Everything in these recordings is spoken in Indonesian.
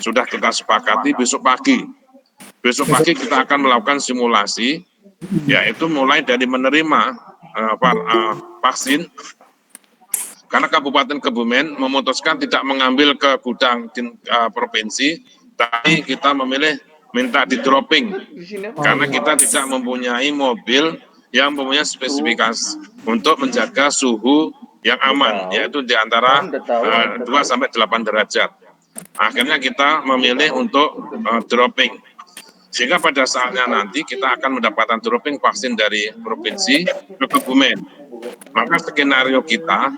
sudah kita sepakati besok pagi. Besok pagi kita akan melakukan simulasi, yaitu mulai dari menerima vaksin, karena Kabupaten Kebumen memutuskan tidak mengambil ke gudang provinsi, tapi kita memilih minta di dropping, karena kita tidak mempunyai mobil yang mempunyai spesifikasi untuk menjaga suhu yang aman, yaitu di antara 2-8 derajat. Akhirnya kita memilih untuk dropping. Sehingga pada saatnya nanti kita akan mendapatkan dropping vaksin dari provinsi ke Kebumen. Maka skenario kita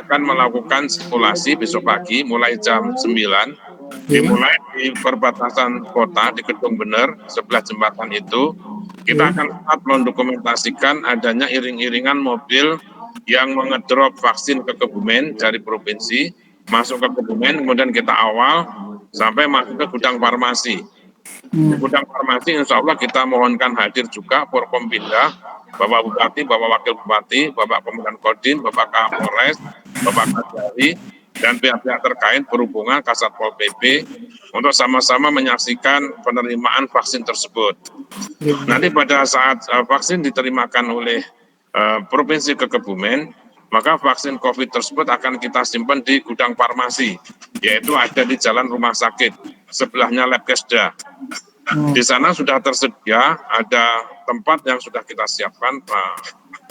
akan melakukan simulasi besok pagi mulai jam 9, dimulai di perbatasan kota di Kedung Bener sebelah jembatan itu. Kita akan tetap mendokumentasikan adanya iring-iringan mobil yang mengedrop vaksin ke Kebumen dari provinsi, masuk ke Kebumen, kemudian kita awal sampai masuk ke gudang farmasi. Di gudang farmasi insya Allah kita mohonkan hadir juga Forkompinda, Bapak Bupati, Bapak Wakil Bupati, Bapak Komandan Kodim, Bapak Kapolres, Bapak Kajari, dan pihak-pihak terkait berhubungan Kasatpol PP untuk sama-sama menyaksikan penerimaan vaksin tersebut. Nanti pada saat vaksin diterimakan oleh Provinsi ke Kebumen, maka vaksin COVID tersebut akan kita simpan di gudang farmasi, yaitu ada di Jalan Rumah Sakit, sebelahnya Labkesda. Di sana sudah tersedia, ada tempat yang sudah kita siapkan,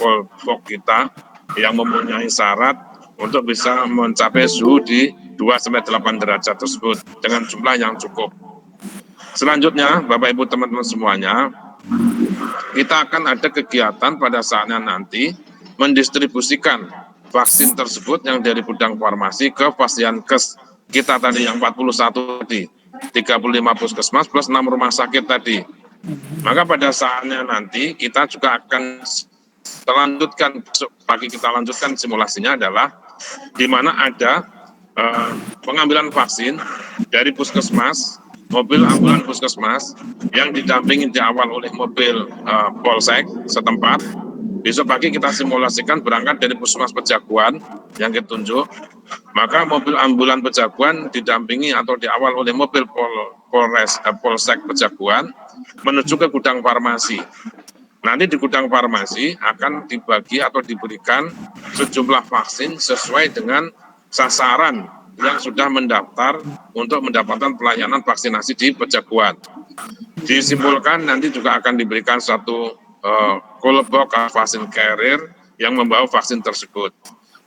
Polpok kita, yang mempunyai syarat untuk bisa mencapai suhu di 2-8 derajat tersebut, dengan jumlah yang cukup. Selanjutnya, Bapak Ibu teman-teman semuanya, kita akan ada kegiatan pada saatnya nanti mendistribusikan vaksin tersebut yang dari gudang farmasi ke Pasienkes kita tadi yang 41 tadi, 35 puskesmas plus 6 rumah sakit tadi. Maka pada saatnya nanti kita juga akan melanjutkan, pagi kita lanjutkan simulasinya adalah di mana ada pengambilan vaksin dari puskesmas, mobil ambulan puskesmas yang didampingi di awal oleh mobil polsek setempat. Besok pagi kita simulasikan berangkat dari Puskesmas Pejaguan yang ditunjuk, maka mobil ambulan Pejaguan didampingi atau diawal oleh mobil Polsek Pejaguan menuju ke gudang farmasi. Nanti di gudang farmasi akan dibagi atau diberikan sejumlah vaksin sesuai dengan sasaran yang sudah mendaftar untuk mendapatkan pelayanan vaksinasi di Pejaguan. Disimpulkan nanti juga akan diberikan satu kolobok vaksin carrier yang membawa vaksin tersebut.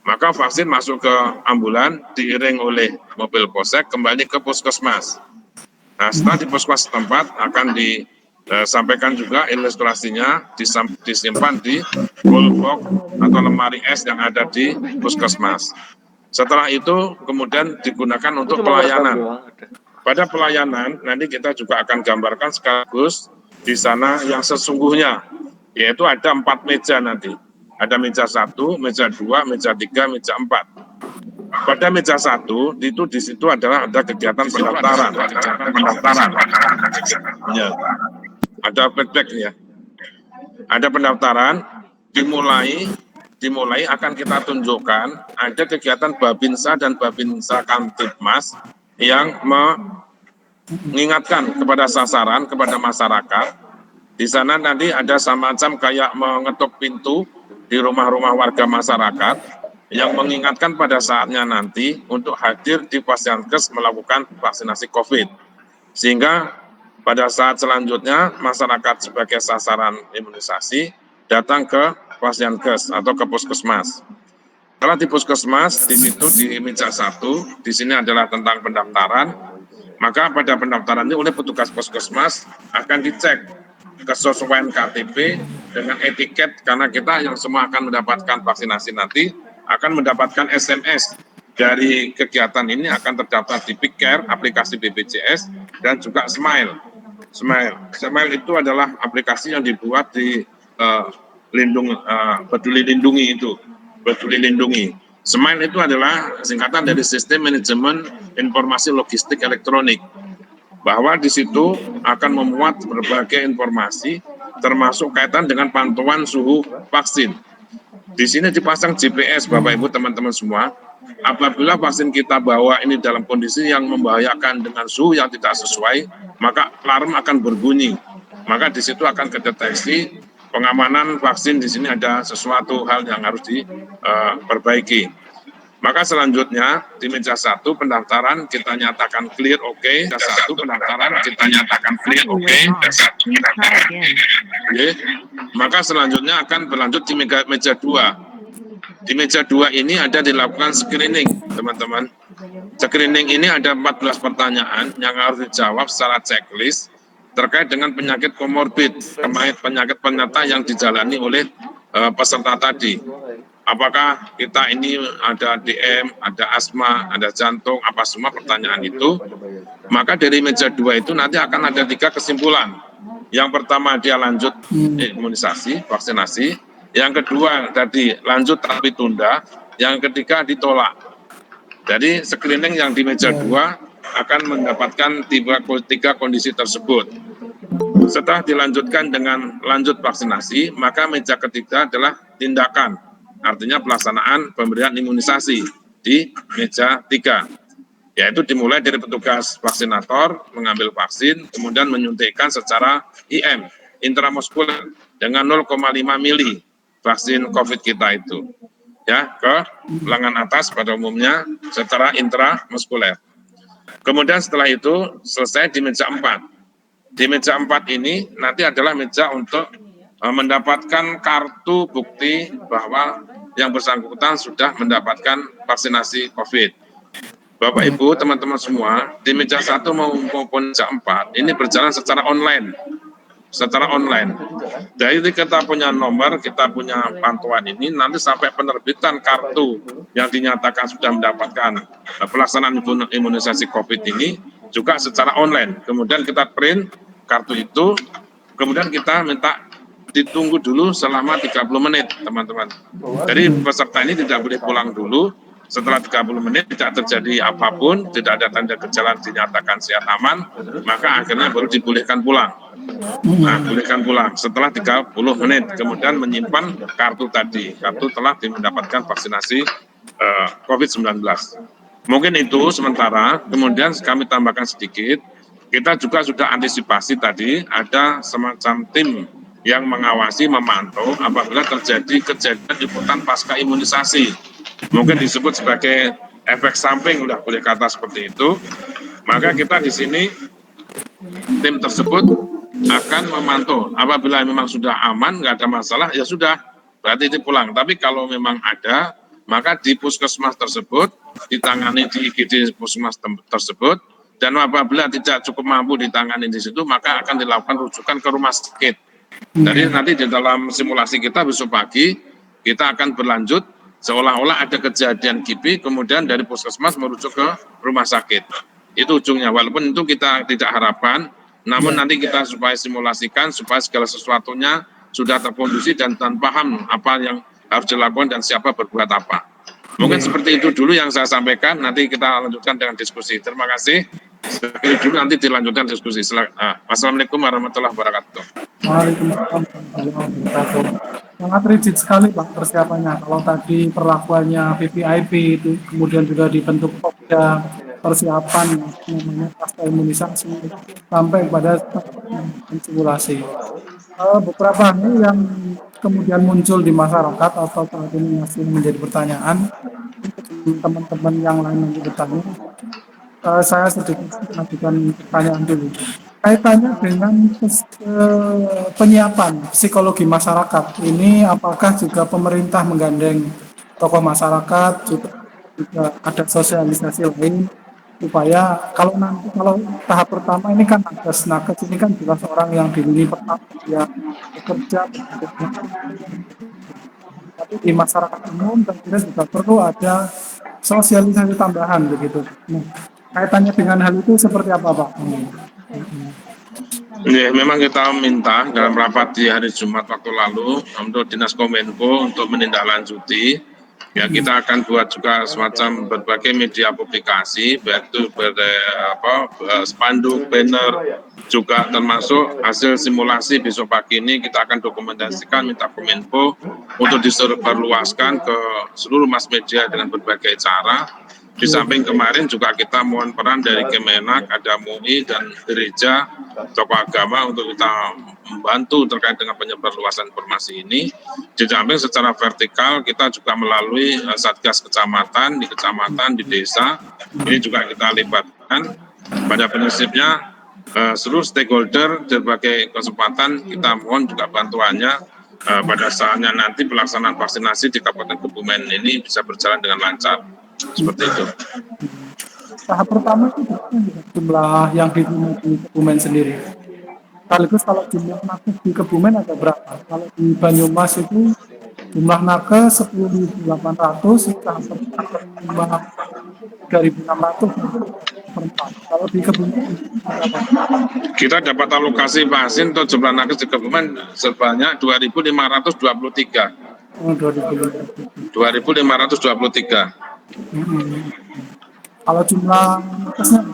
Maka vaksin masuk ke ambulan diiring oleh mobil polsek kembali ke puskesmas. Nah, setelah di puskesmas setempat akan disampaikan juga ilustrasinya disimpan di kolobok atau lemari es yang ada di puskesmas. Setelah itu kemudian digunakan untuk pelayanan. Pada pelayanan nanti kita juga akan gambarkan sekaligus di sana yang sesungguhnya, yaitu ada 4 meja nanti. Ada meja 1, meja 2, meja 3, meja 4. Pada meja 1, itu di situ adalah ada kegiatan pendaftaran. Ya. Ada feedback ya. Ada pendaftaran, dimulai akan kita tunjukkan ada kegiatan Babinsa dan Babinsa Kamtibmas yang mengingatkan kepada sasaran, kepada masyarakat. Di sana nanti ada semacam kayak mengetuk pintu di rumah-rumah warga masyarakat yang mengingatkan pada saatnya nanti untuk hadir di Pasienkes melakukan vaksinasi COVID. Sehingga pada saat selanjutnya masyarakat sebagai sasaran imunisasi datang ke Pasienkes atau ke puskesmas. Setelah di puskesmas, di situ di meja 1, di sini adalah tentang pendaftaran. Maka pada pendaftaran ini oleh petugas puskesmas akan dicek kesesuaian KTP dengan etiket, karena kita yang semua akan mendapatkan vaksinasi nanti akan mendapatkan SMS dari kegiatan ini akan terdaftar di Pikcare, aplikasi BPJS, dan juga Smile. Smile itu adalah aplikasi yang dibuat di Peduli Lindungi itu. Peduli Lindungi. Smile itu adalah singkatan dari Sistem Manajemen Informasi Logistik Elektronik, bahwa di situ akan memuat berbagai informasi termasuk kaitan dengan pantauan suhu vaksin. Di sini dipasang GPS, Bapak Ibu teman-teman semua. apabila vaksin kita bawa ini dalam kondisi yang membahayakan dengan suhu yang tidak sesuai, maka alarm akan berbunyi. Maka di situ akan kedeteksi pengamanan vaksin di sini ada sesuatu hal yang harus diperbaiki. Maka selanjutnya di meja 1 pendaftaran kita nyatakan clear oke. Meja 1 pendaftaran kita nyatakan clear oke. Maka selanjutnya akan berlanjut di meja 2. Di meja 2 ini ada dilakukan screening, teman-teman. Screening ini ada 14 pertanyaan yang harus dijawab secara checklist terkait dengan penyakit komorbid, penyakit penyerta yang dijalani oleh peserta tadi. Apakah kita ini ada DM, ada asma, ada jantung, apa semua pertanyaan itu. Maka dari meja 2 itu nanti akan ada 3 kesimpulan. Yang pertama dia lanjut imunisasi, vaksinasi. Yang kedua tadi lanjut tapi tunda. Yang ketiga ditolak. Jadi screening yang di meja 2 akan mendapatkan 3 kondisi tersebut. Setelah dilanjutkan dengan lanjut vaksinasi, maka meja ketiga adalah tindakan. Artinya pelaksanaan pemberian imunisasi di meja 3, yaitu dimulai dari petugas vaksinator mengambil vaksin, kemudian menyuntikkan secara IM, intramuskuler, dengan 0,5 mili vaksin COVID kita itu, ya, ke lengan atas pada umumnya secara intramuskuler. Kemudian setelah itu selesai di meja 4. Di meja 4 ini nanti adalah meja untuk mendapatkan kartu bukti bahwa yang bersangkutan sudah mendapatkan vaksinasi COVID. Bapak Ibu, teman-teman semua, di meja 1 maupun meja 4 ini berjalan secara online. Jadi kita punya nomor, kita punya pantauan ini, nanti sampai penerbitan kartu yang dinyatakan sudah mendapatkan pelaksanaan imunisasi COVID ini juga secara online. Kemudian kita print kartu itu, kemudian kita minta ditunggu dulu selama 30 menit, teman-teman. Jadi peserta ini tidak boleh pulang dulu. Setelah 30 menit tidak terjadi apapun, tidak ada tanda gejala dinyatakan sehat aman, maka akhirnya baru dibolehkan pulang. Nah, bolehkan pulang setelah 30 menit, kemudian menyimpan kartu tadi. Kartu telah mendapatkan vaksinasi COVID-19. Mungkin itu sementara, kemudian kami tambahkan sedikit, kita juga sudah antisipasi tadi, ada semacam tim yang mengawasi, memantau apabila terjadi kejadian ikutan pasca imunisasi. Mungkin disebut sebagai efek samping, udah boleh kata seperti itu. Maka kita di sini, tim tersebut akan memantau. Apabila memang sudah aman, nggak ada masalah, ya sudah, berarti itu pulang. Tapi kalau memang ada, maka di puskesmas tersebut, ditangani di IGD puskesmas tersebut, dan apabila tidak cukup mampu ditangani di situ, maka akan dilakukan rujukan ke rumah sakit. Jadi nanti di dalam simulasi kita besok pagi, kita akan berlanjut seolah-olah ada kejadian KIPI, kemudian dari puskesmas merujuk ke rumah sakit. Itu ujungnya, walaupun itu kita tidak harapkan, namun nanti kita supaya simulasikan, supaya segala sesuatunya sudah terkondisi dan paham apa yang harus dilakukan dan siapa berbuat apa. Mungkin seperti itu dulu yang saya sampaikan, nanti kita lanjutkan dengan diskusi. Terima kasih. Sekali dulu nanti dilanjutkan diskusi. Wassalamualaikum warahmatullahi wabarakatuh. Waalaikumsalam warahmatullahi wabarakatuh. Sangat rigid sekali Pak persiapannya. Kalau tadi perlakuannya VVIP itu, kemudian juga dibentuk Pokja, persiapan namanya pasca imunisasi sampai pada simulasi. Beberapa hal yang kemudian muncul di masyarakat atau saat ini masih menjadi pertanyaan, teman-teman yang lain nanti bertanya, saya sedikit mengajukan pertanyaan dulu. Kaitannya dengan penyiapan psikologi masyarakat, ini apakah juga pemerintah menggandeng tokoh masyarakat, juga ada sosialisasi lain, supaya kalau tahap pertama ini kan nakes ini kan jelas orang yang di lini pertama dia bekerja, tapi di masyarakat umum dan kira juga perlu ada sosialisasi tambahan begitu. Nah, kaitannya dengan hal itu seperti apa Pak? Ya, memang kita minta dalam rapat di hari Jumat waktu lalu untuk Dinas Kominfo untuk menindaklanjuti Ya, kita akan buat juga semacam berbagai media publikasi, baik itu spanduk, banner, juga termasuk hasil simulasi besok pagi ini kita akan dokumentasikan, minta Kominfo untuk disebarluaskan ke seluruh mass media dengan berbagai cara. Di samping kemarin juga kita mohon peran dari Kemenak, ada MUI dan gereja, tokoh agama untuk kita membantu terkait dengan penyebarluasan informasi ini. Di samping secara vertikal kita juga melalui Satgas Kecamatan, di desa, ini juga kita libatkan. Pada prinsipnya seluruh stakeholder berbagai kesempatan kita mohon juga bantuannya pada saatnya nanti pelaksanaan vaksinasi di Kabupaten Kebumen ini bisa berjalan dengan lancar. Seperti itu. Tahap pertama itu jumlah yang diterima di Kebumen sendiri. Sekaligus kalau jumlah nakes di Kebumen ada berapa? Kalau di Banyumas itu jumlah nakes 10.800, tahap pertama 3.600 perempat. Kalau di Kebumen berapa? Kita dapat alokasi vaksin untuk jumlah nakes di Kebumen sebanyak 2.523. Oh, 2.500. 2.523. Kalau jumlah nakesnya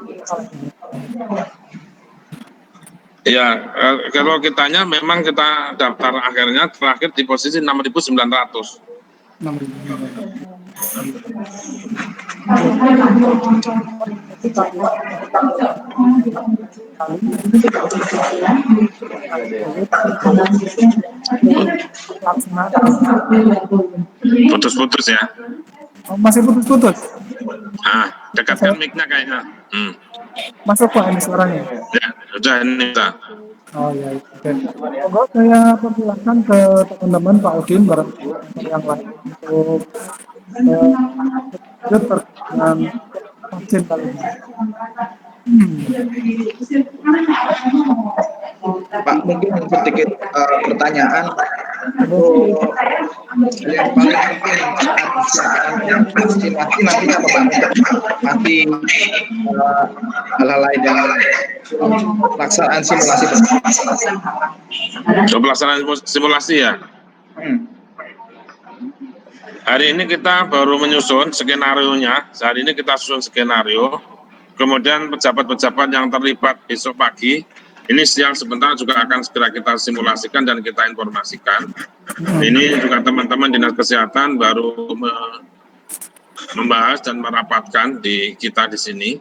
ya, kalau kitanya memang kita daftar akhirnya terakhir di posisi 6.900. 6.000. Putus-putus ya. Oh, masih putus-putus. Dekatkan mic-nya kayaknya. Masuk Pak ini suaranya. Ya, sudah ini kita. Oh iya, oke. Monggo saya persilahkan ke teman-teman Pak Udin bareng yang lain untuk dengan vaksin kali ini. Pak, mungkin sedikit pertanyaan untuk yang paling penting saat vaksinasi nantinya apa Pak? Nanti hal-hal lain yang pelaksanaan simulasi. Pelaksanaan simulasi ya. Hari ini kita baru menyusun skenario-nya. Hari ini kita susun skenario. Kemudian pejabat-pejabat yang terlibat besok pagi, ini siang sebentar juga akan segera kita simulasikan dan kita informasikan. Ini juga teman-teman Dinas Kesehatan baru membahas dan merapatkan di kita di sini.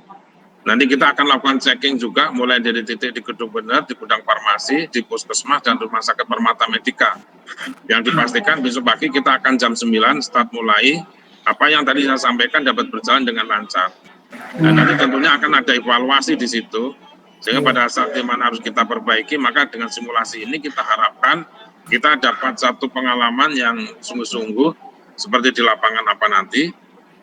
Nanti kita akan lakukan checking juga, mulai dari titik di Gedung Bener, di gudang farmasi, di puskesmas, dan rumah sakit Permata Medika. Yang dipastikan besok pagi kita akan jam 9 start mulai, apa yang tadi saya sampaikan dapat berjalan dengan lancar. Dan nanti tentunya akan ada evaluasi di situ, sehingga pada saat di mana harus kita perbaiki, maka dengan simulasi ini kita harapkan kita dapat satu pengalaman yang sungguh-sungguh, seperti di lapangan apa nanti.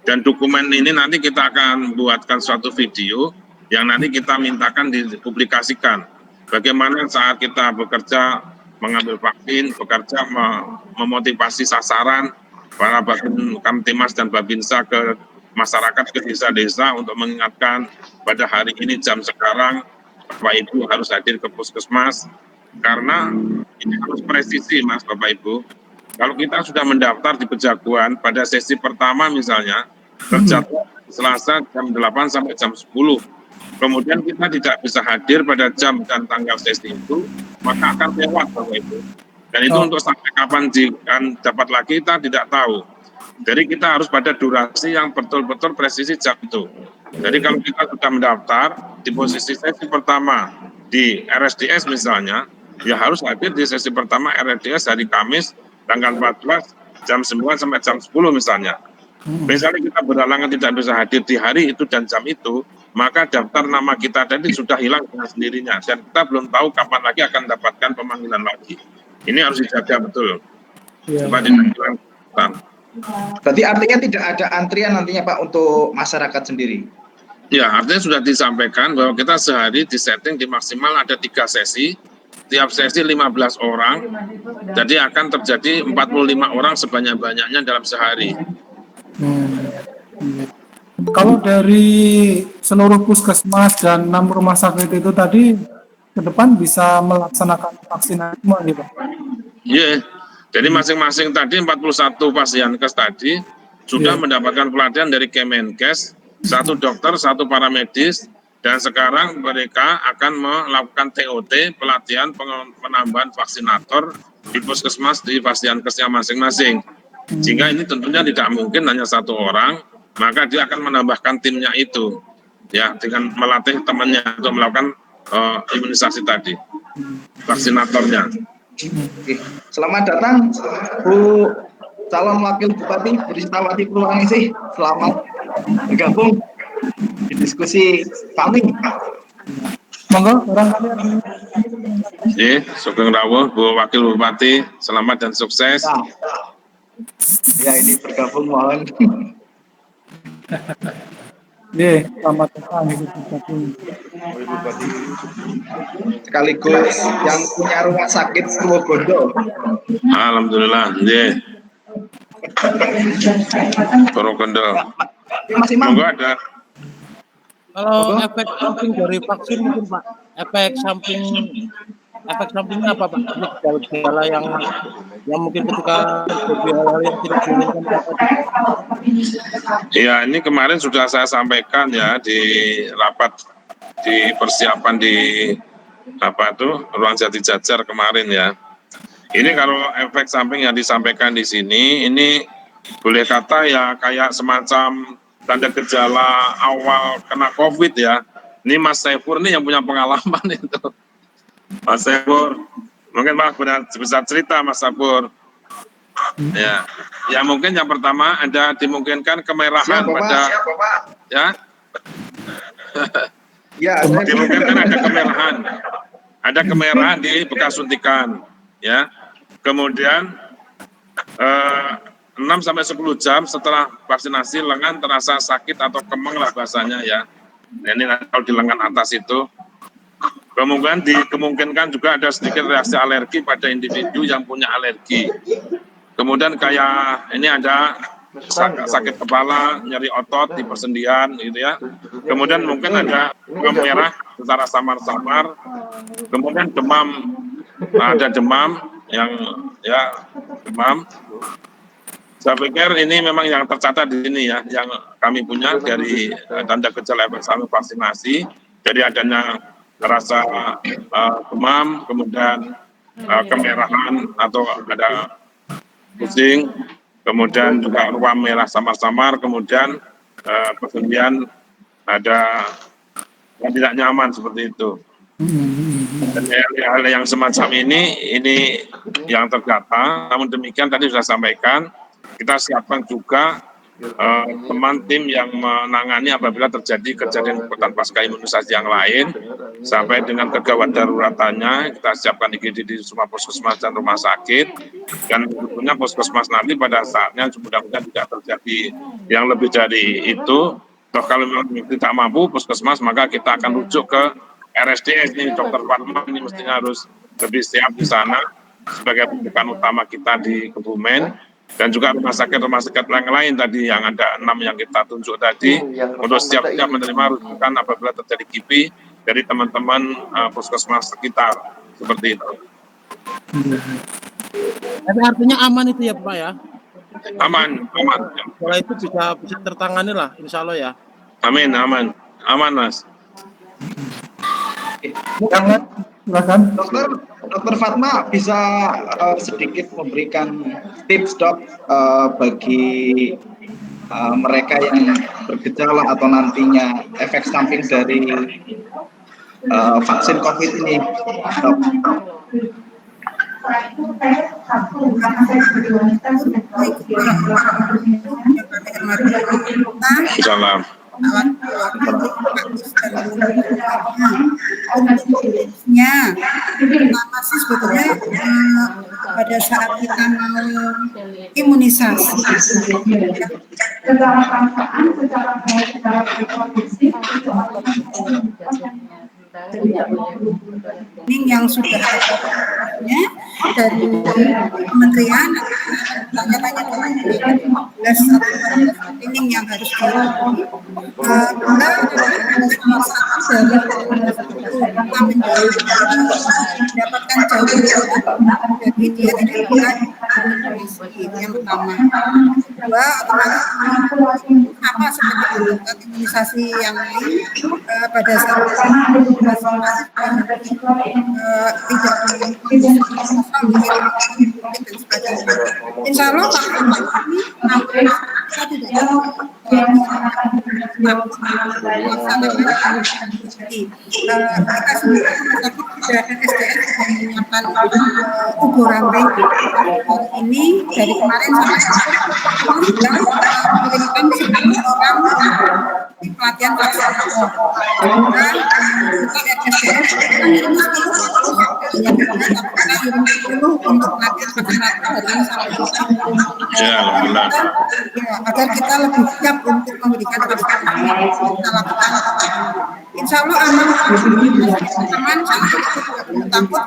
Dan dokumen ini nanti kita akan buatkan suatu video yang nanti kita mintakan dipublikasikan. Bagaimana saat kita bekerja mengambil vaksin, bekerja memotivasi sasaran para Kamtimas dan Babinsa ke masyarakat, ke desa-desa untuk mengingatkan pada hari ini jam sekarang Bapak Ibu harus hadir ke puskesmas karena ini harus presisi Mas Bapak Ibu. Kalau kita sudah mendaftar di Pejaguan pada sesi pertama misalnya, terjadwal Selasa jam 8 sampai jam 10. Kemudian kita tidak bisa hadir pada jam dan tanggal sesi itu, maka akan lewat Bapak Ibu. Dan itu untuk sampai kapan dapat lagi kita tidak tahu. Jadi kita harus pada durasi yang betul-betul presisi jam itu. Jadi kalau kita sudah mendaftar di posisi sesi pertama di RSDS misalnya, ya harus hadir di sesi pertama RSDS hari Kamis tanggal 14 jam 9 sampai jam 10 misalnya. Misalnya kita berhalangan tidak bisa hadir di hari itu dan jam itu, maka daftar nama kita tadi sudah hilang dengan sendirinya dan kita belum tahu kapan lagi akan mendapatkan pemanggilan lagi. Ini harus dijaga betul. Supaya tidak hilang. Berarti artinya tidak ada antrian nantinya Pak untuk masyarakat sendiri? Ya, artinya sudah disampaikan bahwa kita sehari disetting di maksimal ada 3 sesi, tiap sesi 15 orang, jadi akan terjadi 45 orang sebanyak-banyaknya dalam sehari. Kalau dari seluruh puskesmas dan 6 rumah sakit itu tadi ke depan bisa melaksanakan vaksinasi semua gitu? Iya, jadi masing-masing tadi 41 pasienkes tadi sudah mendapatkan pelatihan dari Kemenkes, 1 dokter, 1 paramedis, dan sekarang mereka akan melakukan TOT, pelatihan penambahan vaksinator di puskesmas di Fasiankesnya masing-masing. Sehingga ini tentunya tidak mungkin hanya 1 orang, maka dia akan menambahkan timnya itu, ya, dengan melatih temannya untuk melakukan imunisasi tadi, vaksinatornya. Oke. Selamat datang Bu calon wakil Bupati Burisitawati Purwaningsih. Selamat bergabung di diskusi kami. Monggo, barangkali ada. Sugeng rawuh Bu Wakil Bupati, selamat dan sukses. Ya, ini bergabung mohon. Selamat datang Ibu Bupati. Sekaligus yang punya rumah sakit Purwogondo. Alhamdulillah, Purwogondo. Mas Imam. Monggo ada. Kalau efek samping dari vaksin mungkin Pak, efek sampingnya apa Pak? Gejala yang mungkin ketika hal yang tidak diinginkan Pak. Ya, ini kemarin sudah saya sampaikan ya di rapat di persiapan di ruang Jati Jajar kemarin ya. Ini kalau efek samping yang disampaikan di sini, ini boleh kata ya kayak semacam tanda gejala awal kena COVID ya. Ini Mas Saifur nih yang punya pengalaman itu. Mas Saifur, mungkin Mas bisa cerita Mas Saifur. Ya mungkin yang pertama ada dimungkinkan kemerahan dimungkinkan ada kemerahan di bekas suntikan ya. Kemudian 6-10 jam setelah vaksinasi lengan terasa sakit atau kemeng lah bahasanya ya. Nah, ini kalau di lengan atas itu. Kemudian dimungkinkan juga ada sedikit reaksi alergi pada individu yang punya alergi. Kemudian kayak ini ada sakit kepala, nyeri otot di persendian gitu ya. Kemudian mungkin ada demam merah secara samar-samar. Kemudian demam, ada demam yang demam. Saya pikir ini memang yang tercatat di sini ya, yang kami punya dari tanda gejala efek samping vaksinasi. Jadi adanya rasa demam, kemudian kemerahan atau ada pusing, kemudian juga ruam merah samar-samar, kemudian persendian ada yang tidak nyaman seperti itu. Dan hal yang semacam ini yang terdata. Namun demikian tadi sudah sampaikan, kita siapkan juga teman tim yang menangani apabila terjadi kejadian ikutan pasca imunisasi yang lain, sampai dengan kegawat daruratannya kita siapkan IGD di semua puskesmas dan rumah sakit, dan tentunya puskesmas nanti pada saatnya mudah-mudahan tidak terjadi yang lebih dari itu. Toh kalau memang tidak mampu puskesmas, maka kita akan rujuk ke RSDS. Ini Dokter Fatma ini mestinya harus lebih siap di sana sebagai rujukan utama kita di Kebumen. Dan juga rumah sakit yang lain tadi yang ada 6 yang kita tunjuk tadi untuk siap-siap menerima rujukan apabila terjadi KIPI dari teman-teman puskesmas sekitar seperti itu. Tapi artinya aman itu ya Pak ya? Aman. Kalau itu bisa tertangani lah, insya Allah ya. Amin, aman Mas. Silakan. Dokter Fatma bisa sedikit memberikan tips dok bagi mereka yang bergejala atau nantinya efek samping dari vaksin COVID ini, dok. Salam. Masih sebetulnya pada saat kita mau imunisasi yang sudah ada dari kementerian tanya-tanya ini yang harus dilakukan mendapatkan jauh jadi dia tidak bukan yang pertama. kedua otomatis sama seperti untuk imunisasi yang lain pada saat tidak dan sebagainya. Insya Allah kita tidak kita sendiri sudah ada SDM menyiapkan tubuh ramping ini dari kemarin sampai sudah mengirimkan 10 orang di pelatihan vaksinasi. Dan kita SDM kirim 10 yang kedua kita kirim 10 untuk pelatihan vaksinasi hari ini sampai agar kita lebih siap untuk memberikan vaksinasi kita lakukan. Insya Allah aman, takut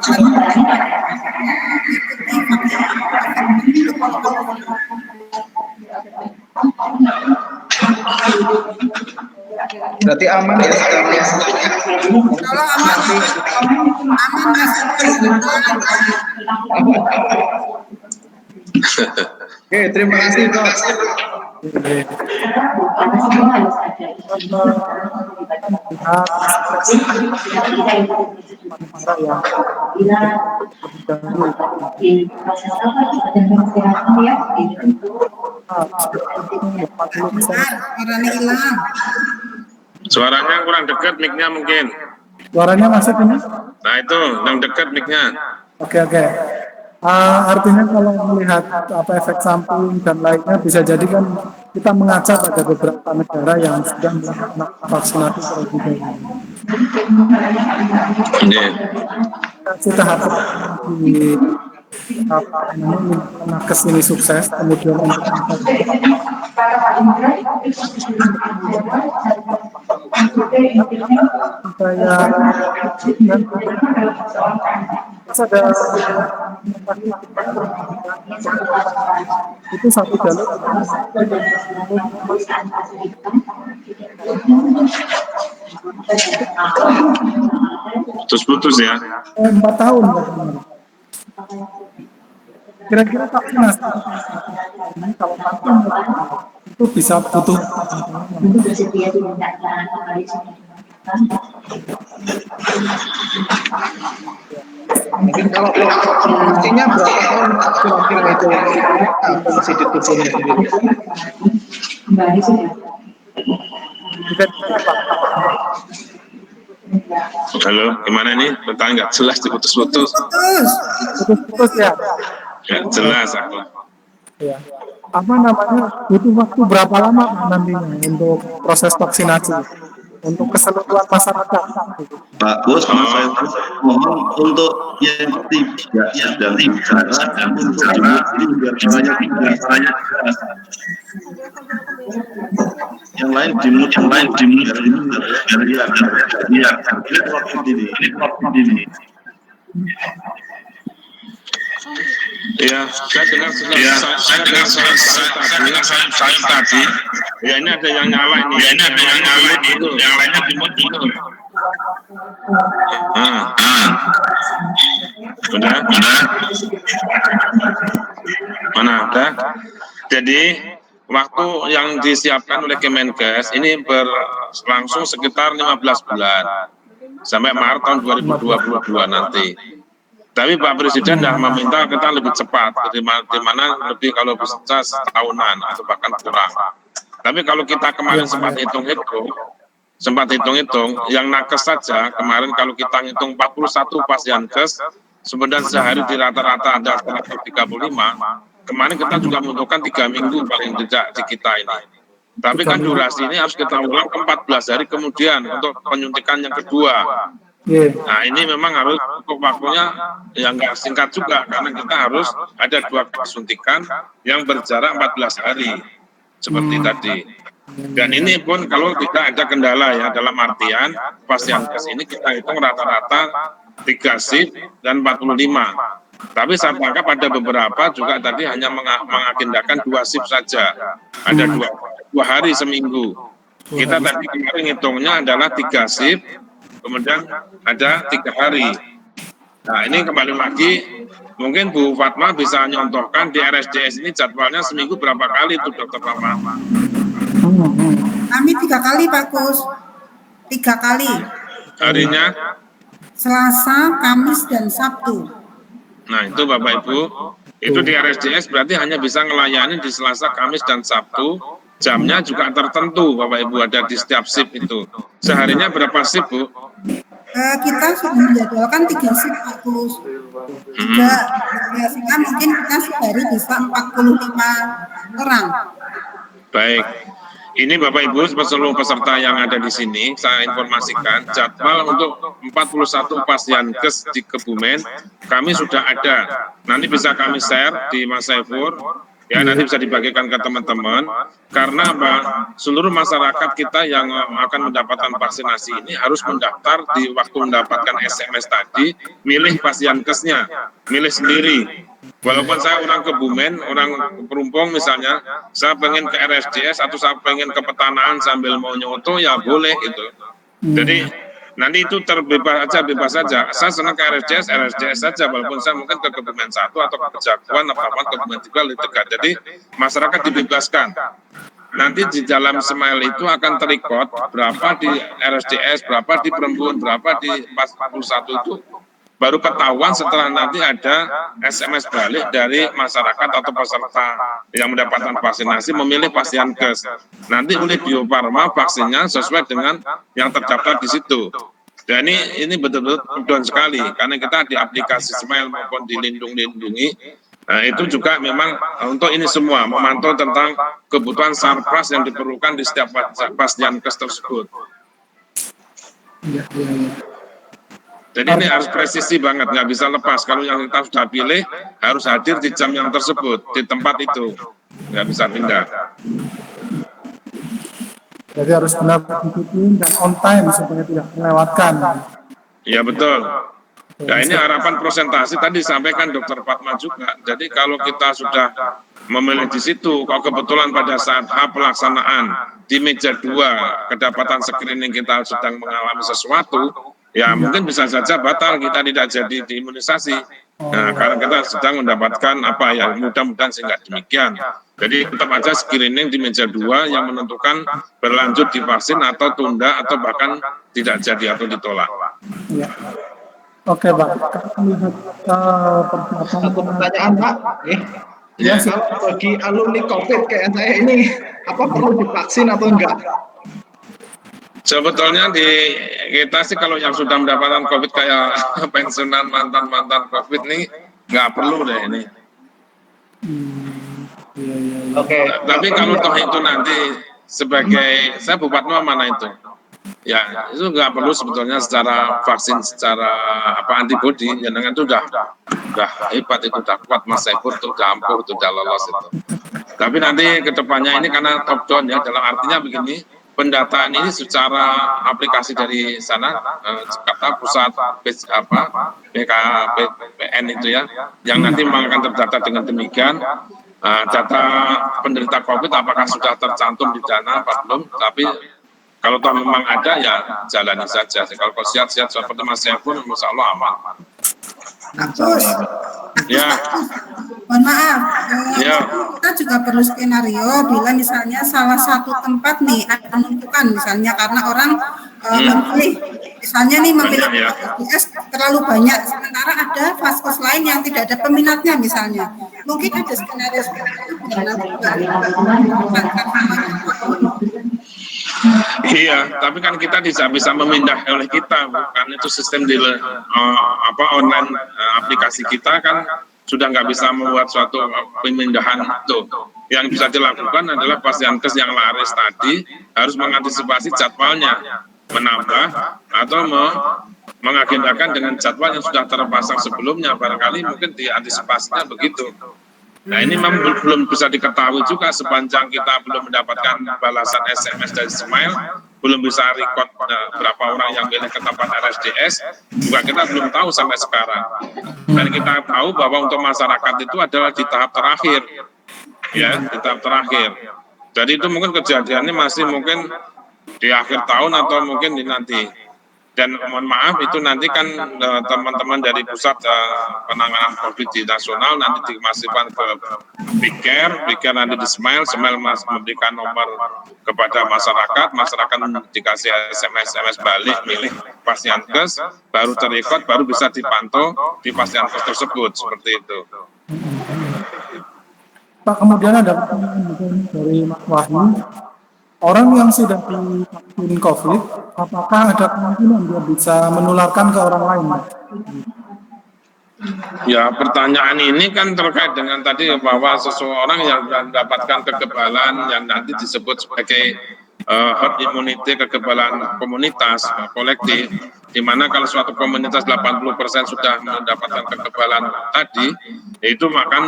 Berarti aman ya sekarang. kalau aman Mas. Oke, terima kasih Dok. Suaranya kurang dekat mic-nya mungkin. Suaranya masuk ini? Nah itu, yang dekat mic-nya. Oke. Artinya kalau melihat apa efek samping dan lainnya bisa jadi kan kita mengaca pada beberapa negara yang sudah melakukan vaksinasi terlebih dahulu. Kita harap di nakes ini sukses, kemudian itu satu jalur putus ya 4 tahun kira-kira vaksinasi ini kalau vaksin itu bisa butuh Mungkin kalau vaksinnya berapa tahun kira-kira itu fungsi di tubuhnya sendiri? Halo, gimana nih? Pertanyaan nggak jelas, diputus-putus. Putus ya. Nggak jelas aku. Ya. Apa namanya? Butuh waktu berapa lama nantinya untuk proses vaksinasi untuk keseluruhan masyarakat? Pak Bos, saya mohon untuk yang tidak sedang bicara biar caranya jelas. Yang lain dimut biar ini. Iya, saya dengar saya tadi. Ya ini ada yang nyala ini. Yang lainnya dimut dulu. Udah. Mana ada? Jadi waktu yang disiapkan oleh Kemenkes ini berlangsung sekitar 15 bulan sampai Maret tahun 2022 nanti. Tapi Pak Presiden sudah meminta kita lebih cepat, di mana lebih kalau bisa setahunan atau bahkan kurang. Tapi kalau kita kemarin sempat hitung-hitung, yang nakes saja kemarin kalau kita hitung 41 pasienkes, sebenarnya sehari di rata-rata ada 135, kemarin kita juga membutuhkan 3 minggu paling tidak di kita ini. Tapi kan durasi ini harus kita ulang ke 14 hari kemudian untuk penyuntikan yang kedua. Nah ini memang harus untuk waktunya yang nggak singkat juga karena kita harus ada 2 suntikan yang berjarak 14 hari seperti tadi. Dan ini pun kalau tidak ada kendala ya dalam artian pasienkes ini kita hitung rata-rata 3 shift dan 45. Tapi saya tangkap ada beberapa juga tadi hanya mengagendakan 2 shift saja. Ada 2 hari seminggu. Kita tadi kemarin hitungnya adalah 3 shift. Kemudian ada 3 hari. Nah, ini kembali lagi, mungkin Bu Fatma bisa nyontohkan di RSDS ini jadwalnya seminggu berapa kali itu, Dokter Fatma? Kami 3 kali, Pak Kus. 3 kali. Harinya? Selasa, Kamis, dan Sabtu. Nah, itu Bapak Ibu, itu di RSDS berarti hanya bisa ngelayani di Selasa, Kamis, dan Sabtu. Jamnya juga tertentu, Bapak Ibu, ada di setiap shift itu. Seharinya berapa shift, Bu? Kita sudah menjadwalkan 3 shift, Pak Kus. 3, sehingga mungkin kita sehari bisa 45 orang. Baik. Ini Bapak Ibu seluruh peserta yang ada di sini, saya informasikan jadwal untuk 41 pasienkes di Kebumen kami sudah ada. Nanti bisa kami share di Mas Saifur, ya nanti bisa dibagikan ke teman-teman. Karena apa? Seluruh masyarakat kita yang akan mendapatkan vaksinasi ini harus mendaftar di waktu mendapatkan SMS tadi, milih pasienkesnya, milih sendiri. Walaupun saya orang Kebumen, orang Perumpung misalnya, saya pengen ke RSDS atau saya pengen ke Petanaan sambil mau nyoto, ya boleh gitu. Jadi nanti itu terbebas aja, bebas saja. Saya senang ke RSDS, RSDS saja, walaupun saya mungkin ke Kebumen 1 atau ke Kejaguan, apa Kebumen 3 lebih dekat. Jadi masyarakat dibebaskan. Nanti di dalam Smile itu akan terikot berapa di RSDS, berapa di Perempuan, berapa di 41 itu. Baru ketahuan setelah nanti ada SMS balik dari masyarakat atau peserta yang mendapatkan vaksinasi memilih pasienkes. Nanti oleh Bio Farma vaksinnya sesuai dengan yang terdaftar di situ. Dan ini betul-betul down sekali karena kita di aplikasi Smile maupun di Lindungi. Nah, itu juga memang untuk ini semua memantau tentang kebutuhan sarpras yang diperlukan di setiap pasienkes tersebut. Iya. Jadi ini harus presisi banget, nggak bisa lepas. Kalau yang kita sudah pilih, harus hadir di jam yang tersebut, di tempat itu. Nggak bisa pindah. Jadi harus benar-benar disiplin dan on time supaya tidak melewatkan. Iya betul. Nah ini harapan presentasi tadi disampaikan Dokter Fatma juga. Jadi kalau kita sudah memilih di situ, kalau kebetulan pada saat pelaksanaan di meja 2, kedapatan screening kita sedang mengalami sesuatu, ya mungkin bisa saja batal, kita tidak jadi diimunisasi. Nah, karena kita sedang mendapatkan apa ya, mudah-mudahan sehingga demikian. Jadi tetap aja screening di meja 2 yang menentukan berlanjut divaksin atau tunda atau bahkan tidak jadi atau ditolak. Ya. Oke, Pak. Melihat persiapan. Satu pertanyaan, Pak. Ya, kalau bagi alumni COVID kayak saya ini, apa perlu divaksin atau enggak? Sebetulnya di kita sih kalau yang sudah mendapatkan COVID kayak pensiunan mantan COVID nih nggak perlu deh ini. Oke. Tapi kalau toh itu nanti sebagai saya Bupatma mana itu, ya itu nggak perlu sebetulnya secara vaksin secara antibodi, jangan itu udah hebat, itu udah kuat Mas Saifur, itu udah ampuh, itu udah lolos itu. Tapi nanti kedepannya ini karena top down ya, dalam artinya begini. Pendataan ini secara aplikasi dari sana, Jakarta Pusat BKPN itu ya, yang nanti memang akan terdata dengan demikian. Data penderita COVID apakah sudah tercantum di dana apa belum, tapi kalau toh memang ada ya jalani saja. Kalau sehat-sehat seperti Mas Saiful, insya Allah aman. Terus, ya. Mohon maaf, Ya. kita juga perlu skenario bila misalnya salah satu tempat nih ada penumpukan misalnya karena orang memilih, misalnya nih memilih RSDS terlalu banyak, sementara ada vaskes lain yang tidak ada peminatnya misalnya. Mungkin ada skenario seperti itu. Iya, tapi kan kita tidak bisa memindah oleh kita, bukan itu sistem di online aplikasi kita kan sudah nggak bisa membuat suatu pemindahan itu. Yang bisa dilakukan adalah pasienkes yang laris tadi harus mengantisipasi jadwalnya, menambah atau mengagendakan dengan jadwal yang sudah terpasang sebelumnya, barangkali mungkin diantisipasinya begitu. Nah ini memang belum bisa diketahui juga sepanjang kita belum mendapatkan balasan SMS dari Smile, belum bisa record berapa orang yang pilih ke tempat RSDS, juga kita belum tahu sampai sekarang. Dan kita tahu bahwa untuk masyarakat itu adalah di tahap terakhir, ya di tahap terakhir. Jadi itu mungkin kejadiannya masih mungkin di akhir tahun atau mungkin di nanti. Dan mohon maaf itu nanti kan teman-teman dari pusat penanganan COVID di nasional nanti dimasukkan ke Bigcare nanti di Smile memberikan nomor kepada masyarakat dikasih SMS balik milih Pasienkes, baru terikot, baru bisa dipantau di Pasienkes tersebut, seperti itu. Pak, kemudian ada pertanyaan juga dari Mas Wahyu. Orang yang sudah divaksin COVID, apakah ada kemungkinan dia bisa menularkan ke orang lain? Ya, pertanyaan ini kan terkait dengan tadi bahwa seseorang yang mendapatkan kekebalan yang nanti disebut sebagai herd immunity, kekebalan komunitas, kolektif, di mana kalau suatu komunitas 80% sudah mendapatkan kekebalan tadi, itu akan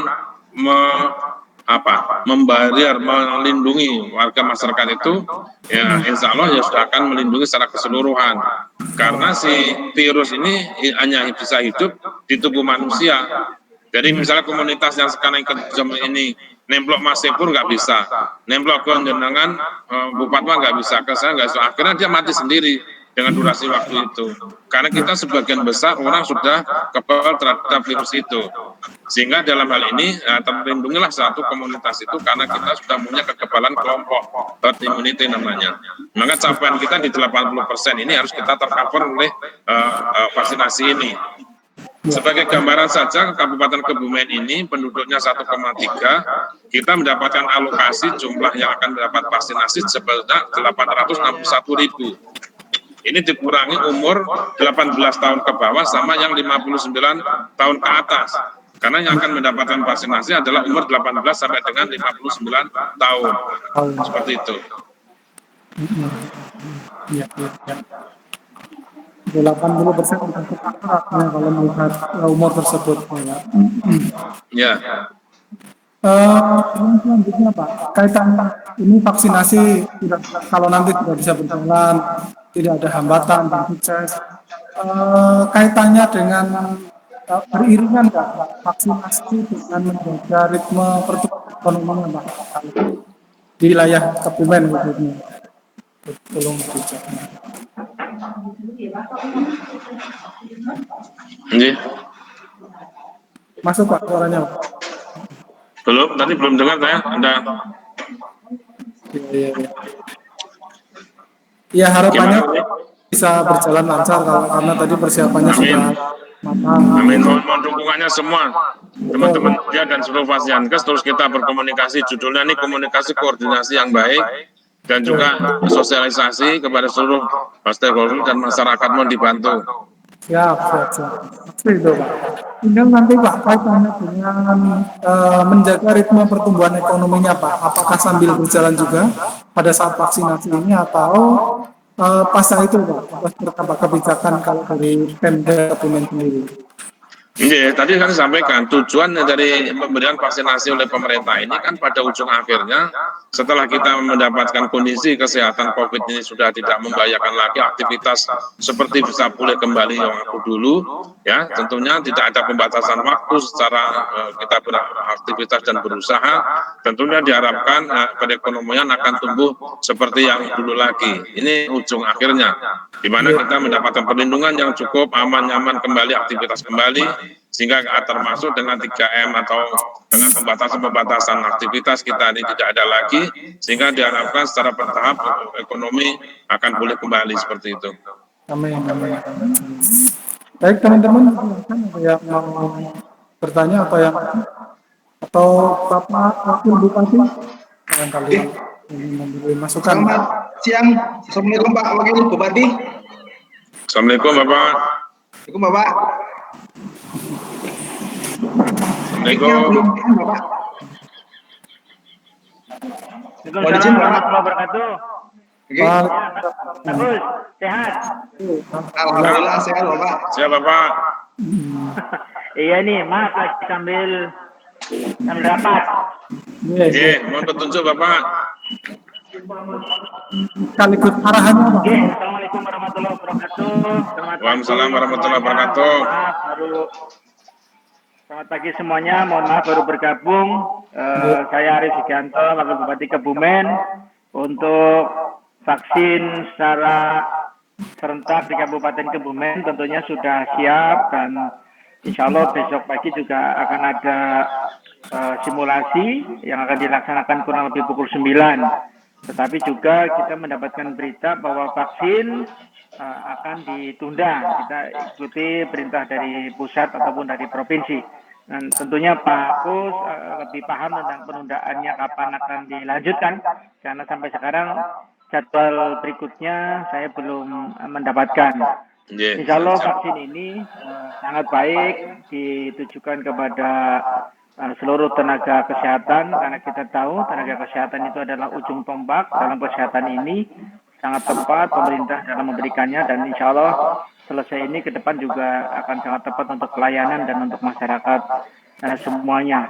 membarier, melindungi warga masyarakat itu, ya insya Allah ya sudah akan melindungi secara keseluruhan. Karena si virus ini hanya bisa hidup di tubuh manusia. Jadi misalnya komunitas yang sekarang ini nemplok Mas Sepur nggak bisa, nemplok ke jenengan Bupati nggak bisa, ke saya nggak bisa. Akhirnya dia mati sendiri dengan durasi waktu itu. Karena kita sebagian besar orang sudah kebal terhadap virus itu. Sehingga dalam hal ini terlindungilah satu komunitas itu karena kita sudah punya kekebalan kelompok, herd immunity namanya. Maka capaian kita di 80% ini harus kita tercover oleh vaksinasi ini. Sebagai gambaran saja, Kabupaten Kebumen ini penduduknya 1,3, kita mendapatkan alokasi jumlah yang akan mendapat vaksinasi sebanyak 861.000. Ini dikurangi umur 18 tahun ke bawah sama yang 59 tahun ke atas. Karena yang akan mendapatkan vaksinasi adalah umur 18 sampai dengan 59 tahun. Seperti itu. Ya. 80% termasuk akuratnya kalau melihat umur tersebut. Ya. Selanjutnya Pak, kaitan ini vaksinasi kalau nanti tidak bisa berjalan, tidak ada hambatan dan sukses, kaitannya dengan beriringan Pak, vaksinasi dengan menjaga ritme pertumbuhan ekonominya Pak, di wilayah Kebumen khususnya. Tolong dijelaskan. Ini. Masuk Pak suaranya. Belum, tadi belum dengar saya. Anda. Ya harapannya bisa berjalan lancar karena tadi persiapannya sudah matang. Amin. Mohon dukungannya semua teman-teman dia dan seluruh Pasienkes. Terus kita berkomunikasi. Judulnya ini komunikasi koordinasi yang baik dan juga sosialisasi kepada seluruh stakeholder dan masyarakat mohon dibantu. Siap. Pasti itu Pak. Tinggal nanti Pak, kaitannya dengan menjaga ritme pertumbuhan ekonominya Pak, apakah sambil berjalan juga pada saat vaksinasi ini atau pasca itu Pak, atas kebijakan kalau dari Pemda Kebumen sendiri? Iya, tadi kan sampaikan tujuan dari pemberian vaksinasi oleh pemerintah ini kan pada ujung akhirnya setelah kita mendapatkan kondisi kesehatan COVID ini sudah tidak membahayakan lagi aktivitas seperti bisa pulih kembali yang waktu dulu, ya tentunya tidak ada pembatasan waktu secara kita beraktivitas dan berusaha, tentunya diharapkan perekonomian akan tumbuh seperti yang dulu lagi. Ini ujung akhirnya, di mana kita mendapatkan perlindungan yang cukup aman, nyaman kembali, aktivitas kembali, sehingga termasuk dengan 3M atau dengan pembatasan aktivitas kita ini tidak ada lagi, sehingga diharapkan secara bertahap ekonomi akan pulih kembali seperti itu. Amin. Baik teman-teman, ada yang mau bertanya atau Bapak Wakil Bupati barangkali memberi masukan. Selamat siang, Assalamualaikum Pak Wakil Bupati. Assalamualaikum Bapak. Assalamualaikum Bapak. Assalamualaikum. Bapak. Waalaikumsalam warahmatullahi wabarakatuh. Bagus, Sehat. Alhamdulillah sehat Bapak. Siap Bapak. Iya nih, maaf lagi sambil rapat. Oke, mohon petunjuk Bapak. Sekaligus arahannya Pak. Oke, Assalamualaikum warahmatullahi wabarakatuh. Waalaikumsalam warahmatullahi wabarakatuh. Selamat pagi semuanya, mohon maaf baru bergabung. Saya Arif Giganto, Wakil Bupati Kebumen, untuk vaksin secara serentak di Kabupaten Kebumen tentunya sudah siap, dan insya Allah besok pagi juga akan ada simulasi yang akan dilaksanakan kurang lebih pukul 9. Tetapi juga kita mendapatkan berita bahwa vaksin akan ditunda. Kita ikuti perintah dari pusat ataupun dari provinsi. Dan tentunya Pak Kus lebih paham tentang penundaannya kapan akan dilanjutkan, karena sampai sekarang jadwal berikutnya saya belum mendapatkan. Insya Allah vaksin ini sangat baik, ditujukan kepada seluruh tenaga kesehatan, karena kita tahu tenaga kesehatan itu adalah ujung tombak dalam kesehatan ini. Sangat tepat pemerintah dalam memberikannya, dan insya Allah selesai ini ke depan juga akan sangat tepat untuk pelayanan dan untuk masyarakat semuanya.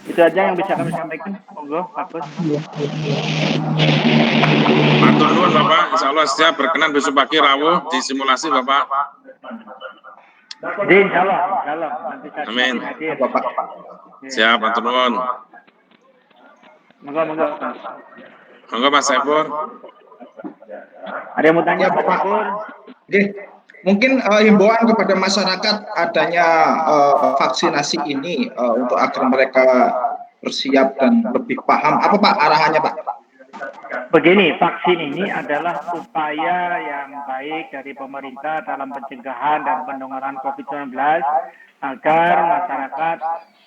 Itu aja yang bisa kami sampaikan. Monggo, Pak Kus. Matur nuwun Bapak, insya Allah siap berkenan besok pagi rawuh di simulasi Bapak. Insya Allah. Nanti saya Amin. hadir. Bapak. Siap, matur nuwun. Monggo. Monggo Mas Saiful. Ada yang mau tanya, Ya, Pak Bapak. Saiful? Oke. Mungkin himbauan kepada masyarakat adanya vaksinasi ini untuk agar mereka bersiap dan lebih paham. Apa Pak arahannya Pak? Begini, vaksin ini adalah upaya yang baik dari pemerintah dalam pencegahan dan penanggulangan COVID-19 agar masyarakat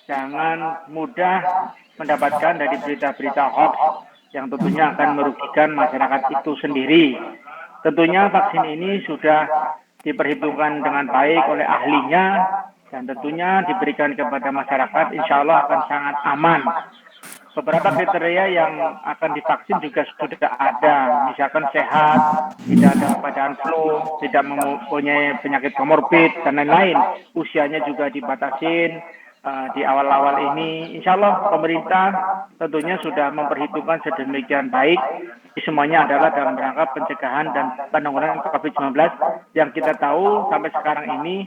jangan mudah mendapatkan dari berita-berita hoax yang tentunya akan merugikan masyarakat itu sendiri. Tentunya vaksin ini sudah diperhitungkan dengan baik oleh ahlinya, dan tentunya diberikan kepada masyarakat, insya Allah akan sangat aman. Beberapa kriteria yang akan divaksin juga sudah ada, misalkan sehat, tidak ada keadaan flu, tidak mempunyai penyakit komorbid, dan lain-lain. Usianya juga dibatasin di awal-awal ini. Insya Allah pemerintah tentunya sudah memperhitungkan sedemikian baik. Semuanya adalah dalam rangka pencegahan dan penanggulangan COVID-19 yang kita tahu sampai sekarang ini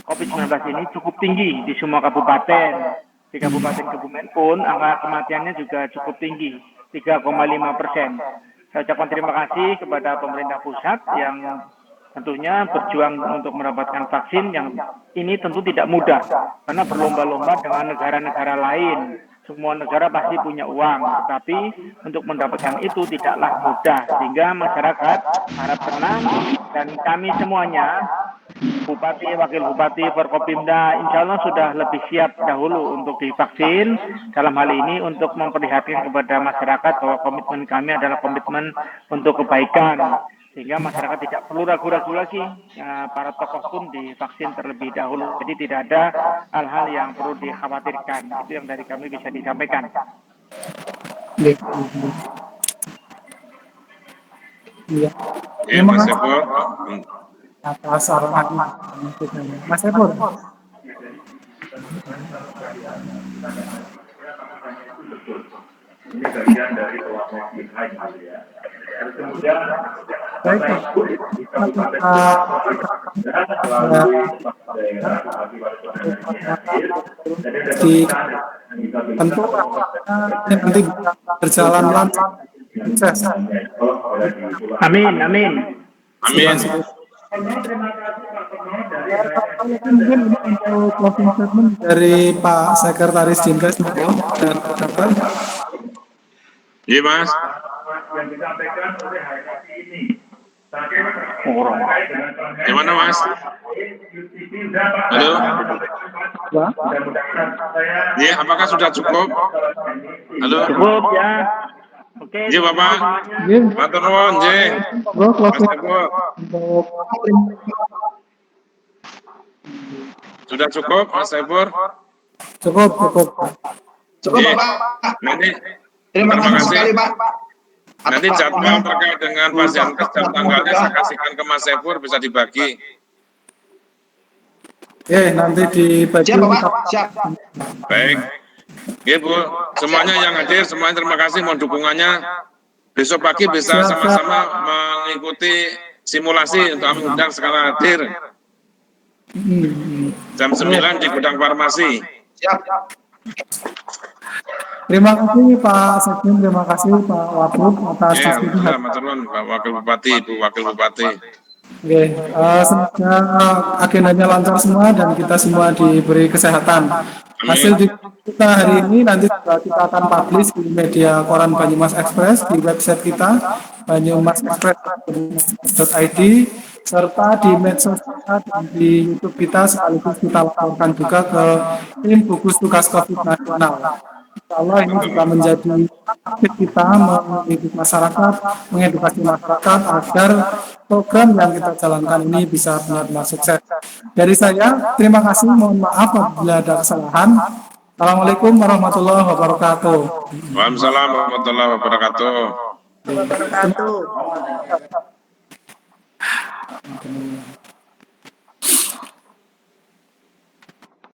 COVID-19 ini cukup tinggi di semua kabupaten. Di Kabupaten Kebumen pun angka kematiannya juga cukup tinggi, 3,5%. Saya ucapkan terima kasih kepada pemerintah pusat yang tentunya berjuang untuk mendapatkan vaksin yang ini tentu tidak mudah, karena berlomba-lomba dengan negara-negara lain. Semua negara pasti punya uang, tetapi untuk mendapatkan itu tidaklah mudah, sehingga masyarakat harap tenang, dan kami semuanya, Bupati, Wakil Bupati, Forkopimda, insya Allah sudah lebih siap dahulu untuk divaksin. Dalam hal ini untuk memperlihatkan kepada masyarakat bahwa komitmen kami adalah komitmen untuk kebaikan, sehingga masyarakat tidak perlu ragu-ragu lagi. Para tokoh pun divaksin terlebih dahulu, jadi tidak ada hal-hal yang perlu dikhawatirkan. Itu yang dari kami bisa disampaikan. Iya. Mas Saiful. Atas arahan Mas Saiful. Ini bagian dari kewajiban kita ya. Kemudian Baik. Di tentu nanti berjalan lancar. Sukses. Amin. Mungkin untuk closing statement dari Pak Sekretaris Dinkes dan Dokter. Iya Mas. yang disampaikan oleh HRC ini. Gimana Mas? Halo? Iya, apakah sudah cukup? Halo? Cukup ya. Oke. Iya Bapak. Matur nuwun, nggih. Mas Saiful. Sudah cukup Mas Saiful? Cukup. Cukup Iya. Bapak. Nanti Terima terima kasih kasih. sekali Pak. Nanti jadwal terkait dengan Pasienkes dan tanggalnya saya kasihkan ke Mas Saiful, bisa dibagi. Nanti dibagi. Siap Bapak, siap. Baik. Iya Bu, semuanya yang hadir, semuanya terima kasih, mohon dukungannya. Besok pagi bisa sama-sama mengikuti simulasi untuk kami undang sekarang hadir. Jam 9 di gudang farmasi. Siap. Terima kasih Pak Sekjen, terima kasih Pak Wagub atas Ya, diskusinya. Pak Wakil Bupati, Ibu Wakil Bupati. Oke, semoga agendanya lancar semua dan kita semua diberi kesehatan. Hasil di kita hari ini nanti juga kita akan publish di media koran Banyumas Express, di website kita banyumasexpress.id, serta di medsos kita dan di YouTube kita, sekaligus kita laporkan juga ke tim gugus tugas COVID nasional. Insya Allah ini juga menjadi aktif kita mengedukasi masyarakat agar program yang kita jalankan ini bisa benar-benar sukses. Dari saya, terima kasih. Mohon maaf apabila ada kesalahan. Assalamualaikum warahmatullahi wabarakatuh. Waalaikumsalam warahmatullahi wabarakatuh. Wabarakatuh.